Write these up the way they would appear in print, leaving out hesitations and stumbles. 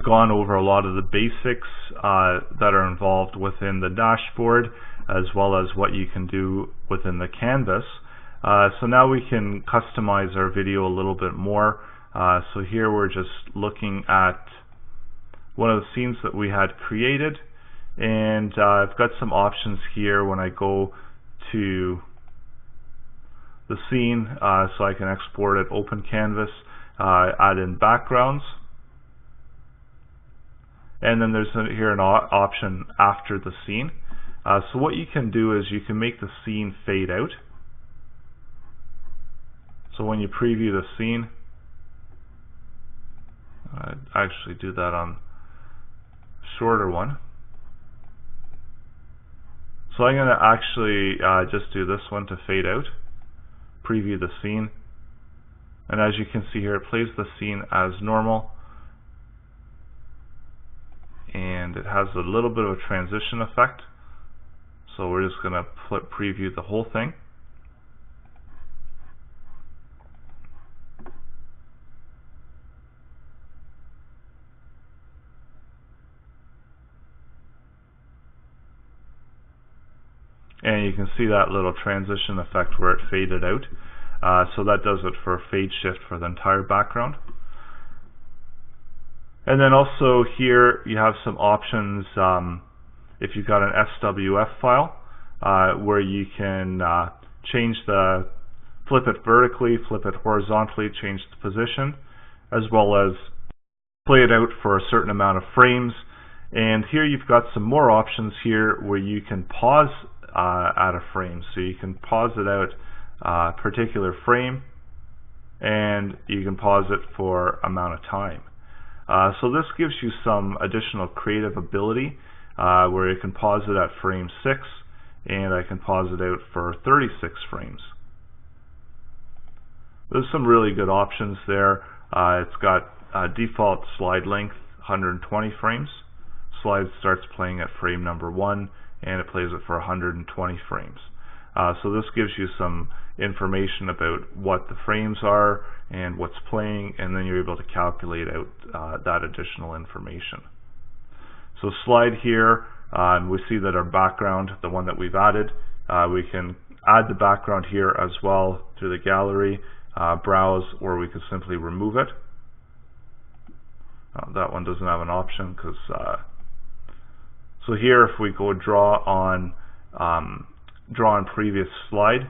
gone over a lot of the basics that are involved within the dashboard, as well as what you can do within the canvas. So now we can customize our video a little bit more. So here we're just looking at one of the scenes that we had created, and I've got some options here when I go to the scene, so I can export it, open canvas, add in backgrounds, and then there's here an option after the scene. So what you can do is you can make the scene fade out. So when you preview the scene, I'd actually do that on shorter one. So I'm going to actually just do this one to fade out, preview the scene, and as you can see here, it plays the scene as normal, and it has a little bit of a transition effect. So we're just going to preview the whole thing. And you can see that little transition effect where it faded out. So that does it for a fade shift for the entire background. And then also here you have some options if you've got an SWF file where you can flip it vertically, flip it horizontally, change the position, as well as play it out for a certain amount of frames. And here you've got some more options here where you can pause at a frame. So you can pause it out a particular frame, and you can pause it for amount of time. So this gives you some additional creative ability where you can pause it at frame 6, and I can pause it out for 36 frames. There's some really good options there. It's got default slide length 120 frames. Slide starts playing at frame number 1, and it plays it for 120 frames. So this gives you some information about what the frames are and what's playing, and then you're able to calculate out that additional information. So slide here, we see that our background, the one that we've added, we can add the background here as well to the gallery, browse, or we could simply remove it. That one doesn't have an option because so here, if we go draw on previous slide,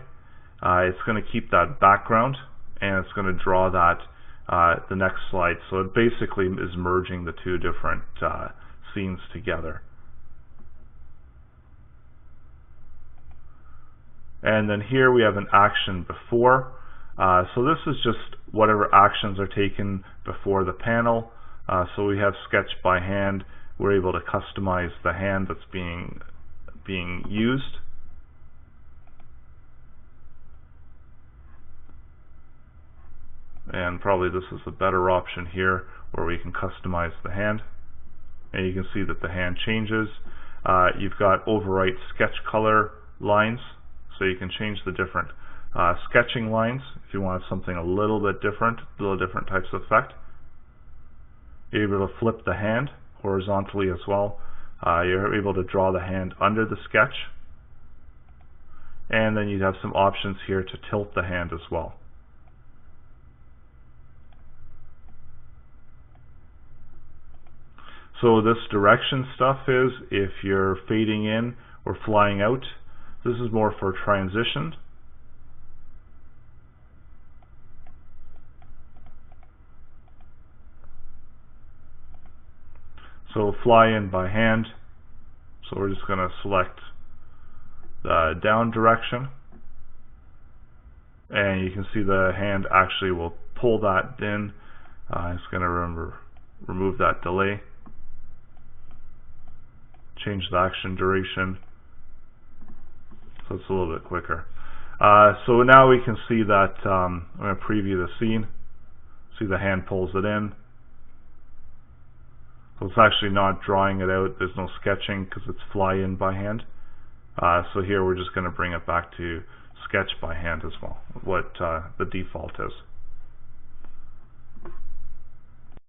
it's going to keep that background, and it's going to draw that the next slide. So it basically is merging the two different scenes together. And then here we have an action before. So this is just whatever actions are taken before the panel. So we have sketch by hand. We're able to customize the hand that's being used. And probably this is a better option here where we can customize the hand. And you can see that the hand changes. You've got overwrite sketch color lines, so you can change the different sketching lines if you want something a little bit different, types of effect. You're able to flip the hand horizontally as well. You're able to draw the hand under the sketch, and then you have some options here to tilt the hand as well. So this direction stuff is if you're fading in or flying out. This is more for transition. So fly in by hand. So we're just going to select the down direction, and you can see the hand actually will pull that in. It's going to remove that delay, change the action duration, so it's a little bit quicker. So now we can see that I'm going to preview the scene. See the hand pulls it in. So it's actually not drawing it out. There's no sketching because it's fly in by hand. So here we're just going to bring it back to sketch by hand as well, what the default is.